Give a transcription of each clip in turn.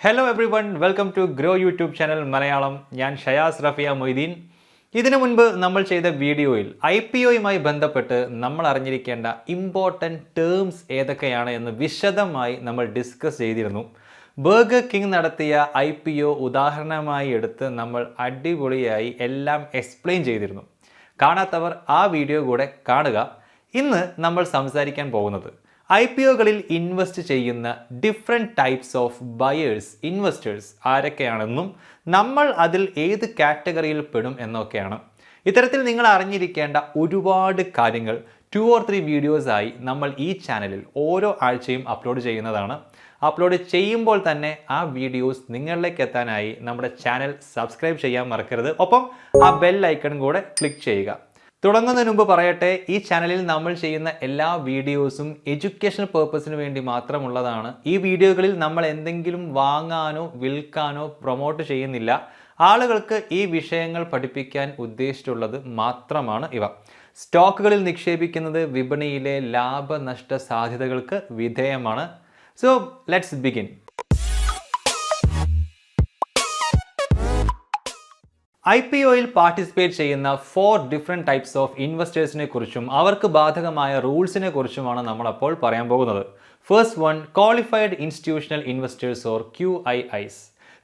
Hello everyone, welcome to Groww YouTube channel Malayalam. ഞാൻ ഷയാസ് റഫിയ മൊയ്തീൻ. ഇതിനു മുൻപ് നമ്മൾ ചെയ്ത വീഡിയോയിൽ IPOയുമായി ബന്ധപ്പെട്ട് നമ്മൾ അറിഞ്ഞിരിക്കേണ്ട ഇമ്പോർട്ടൻറ്റ് ടേംസ് ഏതൊക്കെയാണ് എന്ന് വിശദമായി നമ്മൾ ഡിസ്കസ് ചെയ്തിരുന്നു. ബർഗർ കിങ് നടത്തിയ IPO ഉദാഹരണമായി എടുത്ത് നമ്മൾ അടിപൊളിയായി എല്ലാം എക്സ്പ്ലെയിൻ ചെയ്തിരുന്നു. കാണാത്തവർ ആ വീഡിയോ കൂടെ കാണുക. ഇന്ന് നമ്മൾ സംസാരിക്കാൻ പോകുന്നത് IPOകളിൽ ഇൻവെസ്റ്റ് ചെയ്യുന്ന different types of buyers investors ആരൊക്കെയാണെന്നും നമ്മൾ അതിൽ ഏത് കാറ്റഗറിയിൽ പെടും എന്നൊക്കെയാണ്. ഇത്തരത്തിൽ നിങ്ങൾ അറിഞ്ഞിരിക്കേണ്ട ഒരുപാട് കാര്യങ്ങൾ 2 or 3 വീഡിയോസായി നമ്മൾ ഈ ചാനലിൽ ഓരോ ആഴ്ചയും അപ്ലോഡ് ചെയ്യുന്നതാണ്. അപ്ലോഡ് ചെയ്യുമ്പോൾ തന്നെ ആ വീഡിയോസ് നിങ്ങളിലേക്ക് എത്താനായി നമ്മുടെ ചാനൽ സബ്സ്ക്രൈബ് ചെയ്യാൻ മറക്കരുത്. ഒപ്പം ആ ബെൽ ഐക്കൺ കൂടെ ക്ലിക്ക് ചെയ്യുക. തുടങ്ങുന്നതിന് മുമ്പ് പറയട്ടെ, ഈ ചാനലിൽ നമ്മൾ ചെയ്യുന്ന എല്ലാ വീഡിയോസും എഡ്യൂക്കേഷണൽ പേർപ്പസിന് വേണ്ടി മാത്രമുള്ളതാണ്. ഈ വീഡിയോകളിൽ നമ്മൾ എന്തെങ്കിലും വാങ്ങാനോ വിൽക്കാനോ പ്രൊമോട്ട് ചെയ്യുന്നില്ല. ആളുകൾക്ക് ഈ വിഷയങ്ങൾ പഠിപ്പിക്കാൻ ഉദ്ദേശിച്ചുള്ളത് മാത്രമാണ് ഇവ. സ്റ്റോക്കുകളിൽ നിക്ഷേപിക്കുന്നത് വിപണിയിലെ ലാഭനഷ്ട സാധ്യതകൾക്ക് വിധേയമാണ്. So let's begin. IPOയിൽ പാർട്ടിസിപ്പേറ്റ് ചെയ്യുന്ന 4 ഡിഫറെൻറ്റ് ടൈപ്സ് ഓഫ് ഇൻവെസ്റ്റേഴ്സിനെ കുറിച്ചും അവർക്ക് ബാധകമായ റൂൾസിനെ കുറിച്ചുമാണ് നമ്മളപ്പോൾ പറയാൻ പോകുന്നത്. First one, qualified institutional investors or QIIs.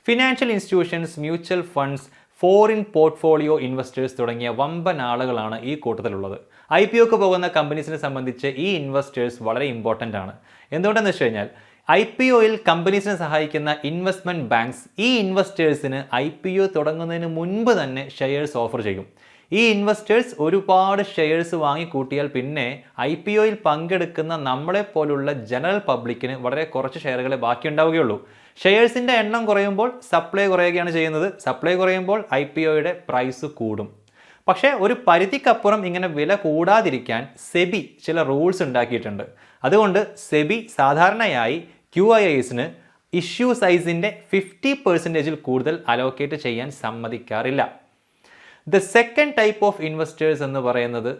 Financial institutions, mutual funds, foreign portfolio investors തുടങ്ങിയ വമ്പൻ ആളുകളാണ് ഈ കൂട്ടത്തിലുള്ളത്. IPOക്ക് പോകുന്ന കമ്പനീസിനെ സംബന്ധിച്ച് ഈ ഇൻവെസ്റ്റേഴ്സ് വളരെ ഇമ്പോർട്ടൻ്റ് ആണ്. എന്തുകൊണ്ടെന്ന് വെച്ച് കഴിഞ്ഞാൽ IPOയിൽ കമ്പനീസിനെ സഹായിക്കുന്ന ഇൻവെസ്റ്റ്മെൻറ്റ് ബാങ്ക്സ് ഈ ഇൻവെസ്റ്റേഴ്സിന് IPO തുടങ്ങുന്നതിന് മുൻപ് തന്നെ ഷെയർസ് ഓഫർ ചെയ്യും. ഈ ഇൻവെസ്റ്റേഴ്സ് ഒരുപാട് ഷെയർസ് വാങ്ങിക്കൂട്ടിയാൽ പിന്നെ IPOയിൽ പങ്കെടുക്കുന്ന നമ്മളെപ്പോലുള്ള ജനറൽ പബ്ലിക്കിന് വളരെ കുറച്ച് ഷെയറുകളെ ബാക്കിയുണ്ടാവുകയുള്ളൂ. ഷെയർസിൻ്റെ എണ്ണം കുറയുമ്പോൾ സപ്ലൈ കുറയുകയാണ് ചെയ്യുന്നത്. സപ്ലൈ കുറയുമ്പോൾ IPOയുടെ പ്രൈസ് കൂടും. പക്ഷേ ഒരു പരിധിക്കപ്പുറം ഇങ്ങനെ വില കൂടാതിരിക്കാൻ സെബി ചില റൂൾസ് ഉണ്ടാക്കിയിട്ടുണ്ട്. അതുകൊണ്ട് സെബി സാധാരണയായി QIIസിന് ഇഷ്യൂ സൈസിൻ്റെ 50% കൂടുതൽ അലോക്കേറ്റ് ചെയ്യാൻ സമ്മതിക്കാറില്ല. The second type of investors എന്ന് പറയുന്നത്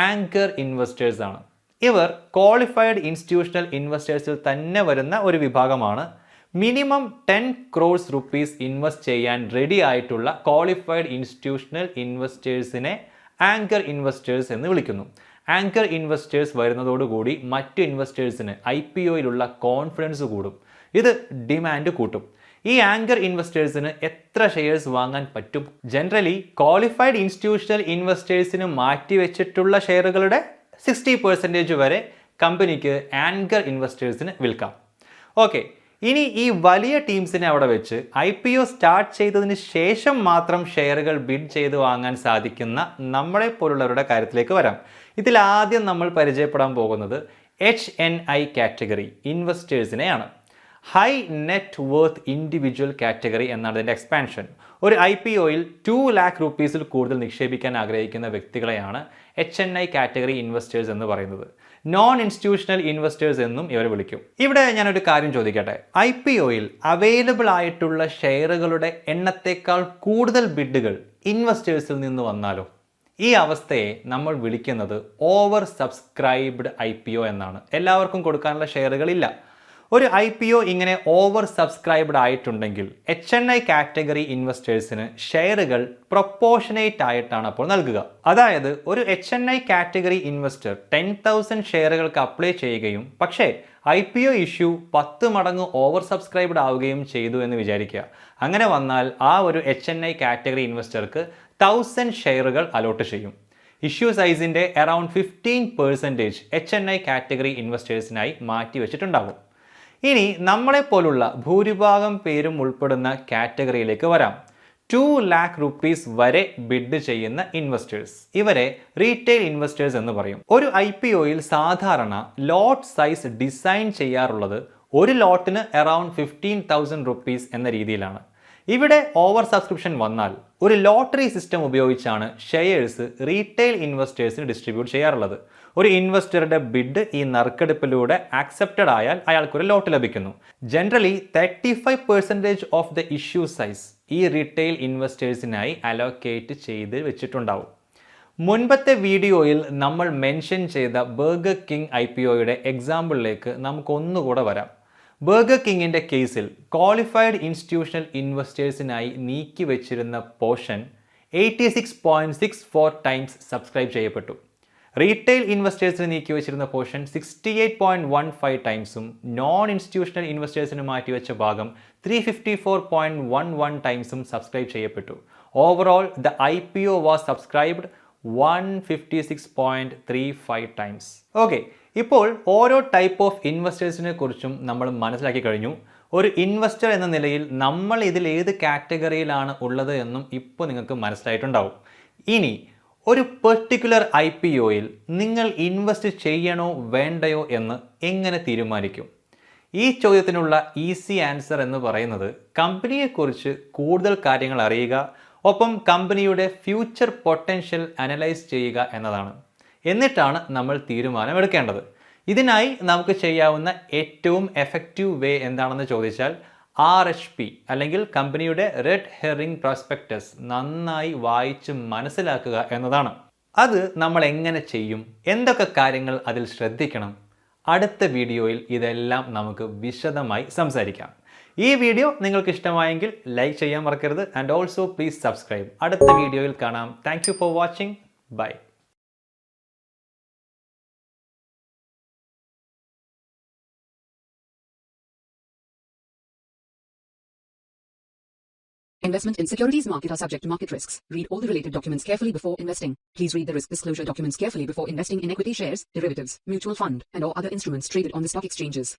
ആങ്കർ ഇൻവെസ്റ്റേഴ്സ് ആണ്. ഇവർ ക്വാളിഫൈഡ് ഇൻസ്റ്റിറ്റ്യൂഷണൽ ഇൻവെസ്റ്റേഴ്സിൽ തന്നെ വരുന്ന ഒരു വിഭാഗമാണ്. മിനിമം 10 crores rupees ഇൻവെസ്റ്റ് ചെയ്യാൻ റെഡി ആയിട്ടുള്ള ക്വാളിഫൈഡ് ഇൻസ്റ്റിറ്റ്യൂഷണൽ ഇൻവെസ്റ്റേഴ്സിനെ ആങ്കർ ഇൻവെസ്റ്റേഴ്സ് എന്ന് വിളിക്കുന്നു. ആങ്കർ ഇൻവെസ്റ്റേഴ്സ് വരുന്നതോടുകൂടി മറ്റ് ഇൻവെസ്റ്റേഴ്സിന് IPOയിലുള്ള കോൺഫിഡൻസ് കൂടും. ഇത് ഡിമാൻഡ് കൂട്ടും. ഈ ആങ്കർ ഇൻവെസ്റ്റേഴ്സിന് എത്ര ഷെയർസ് വാങ്ങാൻ പറ്റും? ജനറലി ക്വാളിഫൈഡ് ഇൻസ്റ്റിറ്റ്യൂഷണൽ ഇൻവെസ്റ്റേഴ്സിന് മാറ്റിവെച്ചിട്ടുള്ള ഷെയറുകളുടെ 60% വരെ കമ്പനിക്ക് ആങ്കർ ഇൻവെസ്റ്റേഴ്സിന് വിൽക്കാം. ഓക്കെ, ഇനി ഈ വലിയ ടീംസിനെ അവിടെ വെച്ച് IPO സ്റ്റാർട്ട് ചെയ്തതിന് ശേഷം മാത്രം ഷെയറുകൾ ബിഡ് ചെയ്ത് വാങ്ങാൻ സാധിക്കുന്ന നമ്മളെ പോലുള്ളവരുടെ കാര്യത്തിലേക്ക് വരാം. ഇതിൽ ആദ്യം നമ്മൾ പരിചയപ്പെടാൻ പോകുന്നത് HNI കാറ്റഗറി ഇൻവെസ്റ്റേഴ്സിനെയാണ്. High net worth individual category എന്നാണ് ഇതിൻ്റെ എക്സ്പാൻഷൻ. ഒരു IPOയിൽ 2 lakh rupeesൽ കൂടുതൽ നിക്ഷേപിക്കാൻ ആഗ്രഹിക്കുന്ന വ്യക്തികളെയാണ് HNI കാറ്റഗറി ഇൻവെസ്റ്റേഴ്സ് എന്ന് പറയുന്നത്. നോൺ ഇൻസ്റ്റിറ്റ്യൂഷണൽ ഇൻവെസ്റ്റേഴ്സ് എന്നും ഇവർ വിളിക്കും. ഇവിടെ ഞാനൊരു കാര്യം ചോദിക്കട്ടെ, IPOയിൽ അവൈലബിൾ ആയിട്ടുള്ള ഷെയറുകളുടെ എണ്ണത്തേക്കാൾ കൂടുതൽ ബിഡുകൾ ഇൻവെസ്റ്റേഴ്സിൽ നിന്ന് വന്നാലോ? ഈ അവസ്ഥയെ നമ്മൾ വിളിക്കുന്നത് ഓവർ സബ്സ്ക്രൈബ്ഡ് IPO എന്നാണ്. എല്ലാവർക്കും കൊടുക്കാനുള്ള ഷെയറുകളില്ല. ഒരു IPO ഇങ്ങനെ ഓവർ സബ്സ്ക്രൈബ്ഡ് ആയിട്ടുണ്ടെങ്കിൽ HNI കാറ്റഗറി ഇൻവെസ്റ്റേഴ്സിന് ഷെയറുകൾ പ്രൊപ്പോർഷനേറ്റ് ആയിട്ടാണ് അപ്പോൾ നൽകുക. അതായത് ഒരു HNI കാറ്റഗറി ഇൻവെസ്റ്റർ 10,000 ഷെയറുകൾക്ക് അപ്ലൈ ചെയ്യുകയും പക്ഷേ IPO ഇഷ്യൂ 10 മടങ്ങ് ഓവർ സബ്സ്ക്രൈബ്ഡ് ആവുകയും ചെയ്തു എന്ന് വിചാരിക്കുക. അങ്ങനെ വന്നാൽ ആ ഒരു HNI കാറ്റഗറി ഇൻവെസ്റ്റർക്ക് 1000 ഷെയറുകൾ അലോട്ട് ചെയ്യും. ഇഷ്യൂ സൈസിൻ്റെ അറൌണ്ട് 15% HNI കാറ്റഗറി ഇൻവെസ്റ്റേഴ്സിനായി മാറ്റി വെച്ചിട്ടുണ്ടാകും. ഇനി നമ്മളെപ്പോലുള്ള ഭൂരിഭാഗം പേരും ഉൾപ്പെടുന്ന കാറ്റഗറിയിലേക്ക് വരാം. 2 lakh rupees വരെ ബിഡ് ചെയ്യുന്ന ഇൻവെസ്റ്റേഴ്സ്, ഇവരെ റീറ്റെയിൽ ഇൻവെസ്റ്റേഴ്സ് എന്ന് പറയും. ഒരു IPOയിൽ സാധാരണ ലോട്ട് സൈസ് ഡിസൈൻ ചെയ്യാറുള്ളത് ഒരു ലോട്ടിന് അറൌണ്ട് 15,000 rupees എന്ന രീതിയിലാണ്. ഇവിടെ ഓവർ സബ്സ്ക്രിപ്ഷൻ വന്നാൽ ഒരു ലോട്ടറി സിസ്റ്റം ഉപയോഗിച്ചാണ് ഷെയർസ് റീറ്റെയിൽ ഇൻവെസ്റ്റേഴ്സിന് ഡിസ്ട്രിബ്യൂട്ട് ചെയ്യാറുള്ളത്. ഒരു ഇൻവെസ്റ്ററുടെ ബിഡ് ഈ നറുക്കെടുപ്പിലൂടെ ആക്സെപ്റ്റഡ് ആയാൽ അയാൾക്കൊരു ലോട്ട് ലഭിക്കുന്നു. Generally 35% of the issue size ഈ റീറ്റെയിൽ ഇൻവെസ്റ്റേഴ്സിനായി അലോക്കേറ്റ് ചെയ്ത് വെച്ചിട്ടുണ്ടാവും. മുൻപത്തെ വീഡിയോയിൽ നമ്മൾ മെൻഷൻ ചെയ്ത ബർഗർ കിങ് IPOയുടെ എക്സാമ്പിളിലേക്ക് നമുക്കൊന്നുകൂടെ വരാം. ബർഗർ കിങ്ങിൻ്റെ കേസിൽ ക്വാളിഫൈഡ് ഇൻസ്റ്റിറ്റ്യൂഷണൽ ഇൻവെസ്റ്റേഴ്സിനായി നീക്കി വച്ചിരുന്ന പോർഷൻ 86.64 ടൈംസ് സബ്സ്ക്രൈബ് ചെയ്യപ്പെട്ടു. റീറ്റെയിൽ ഇൻവെസ്റ്റേഴ്സിന് നീക്കി വെച്ചിരുന്ന പോർഷൻ 68.15 ടൈംസും നോൺ ഇൻസ്റ്റിറ്റ്യൂഷണൽ ഇൻവെസ്റ്റേഴ്സിന് മാറ്റിവെച്ച ഭാഗം 354.11 ടൈംസും സബ്സ്ക്രൈബ് ചെയ്യപ്പെട്ടു. Overall the IPO was subscribed 156.35 times. Okay, ഇപ്പോൾ ഓരോ ടൈപ്പ് ഓഫ് ഇൻവെസ്റ്റേഴ്സിനെ കുറിച്ചും നമ്മൾ മനസ്സിലാക്കി കഴിഞ്ഞു. ഒരു ഇൻവെസ്റ്റർ എന്ന നിലയിൽ നമ്മൾ ഇതിൽ ഏത് കാറ്റഗറിയിലാണ് ഉള്ളത് എന്നും ഇപ്പോൾ നിങ്ങൾക്ക് മനസ്സിലായിട്ടുണ്ടാവും. ഇനി ഒരു പെർട്ടിക്കുലർ IPOയിൽ നിങ്ങൾ ഇൻവെസ്റ്റ് ചെയ്യണോ വേണ്ടയോ എന്ന് എങ്ങനെ തീരുമാനിക്കും? ഈ ചോദ്യത്തിനുള്ള ഈസി ആൻസർ എന്ന് പറയുന്നത് കമ്പനിയെക്കുറിച്ച് കൂടുതൽ കാര്യങ്ങൾ അറിയുക, ഒപ്പം കമ്പനിയുടെ ഫ്യൂച്ചർ പൊട്ടൻഷ്യൽ അനലൈസ് ചെയ്യുക എന്നതാണ്. എന്നിട്ടാണ് നമ്മൾ തീരുമാനമെടുക്കേണ്ടത്. ഇതിനായി നമുക്ക് ചെയ്യാവുന്ന ഏറ്റവും എഫക്റ്റീവ് വേ എന്താണെന്ന് ചോദിച്ചാൽ RHP അല്ലെങ്കിൽ കമ്പനിയുടെ റെഡ് ഹെറിംഗ് പ്രോസ്പെക്ടസ് നന്നായി വായിച്ച് മനസ്സിലാക്കുക എന്നതാണ്. അത് നമ്മൾ എങ്ങനെ ചെയ്യും? എന്തൊക്കെ കാര്യങ്ങൾ അതിൽ ശ്രദ്ധിക്കണം? അടുത്ത വീഡിയോയിൽ ഇതെല്ലാം നമുക്ക് വിശദമായി സംസാരിക്കാം. ഈ വീഡിയോ നിങ്ങൾക്ക് ഇഷ്ടമായെങ്കിൽ ലൈക്ക് ചെയ്യാൻ മറക്കരുത്. And also please subscribe. അടുത്ത വീഡിയോയിൽ കാണാം. Thank you for watching. Bye. Investment in securities market are subject to market risks. Read all the related documents carefully before investing. Please read the risk disclosure documents carefully before investing in equity shares, derivatives, mutual fund, and or other instruments traded on the stock exchanges.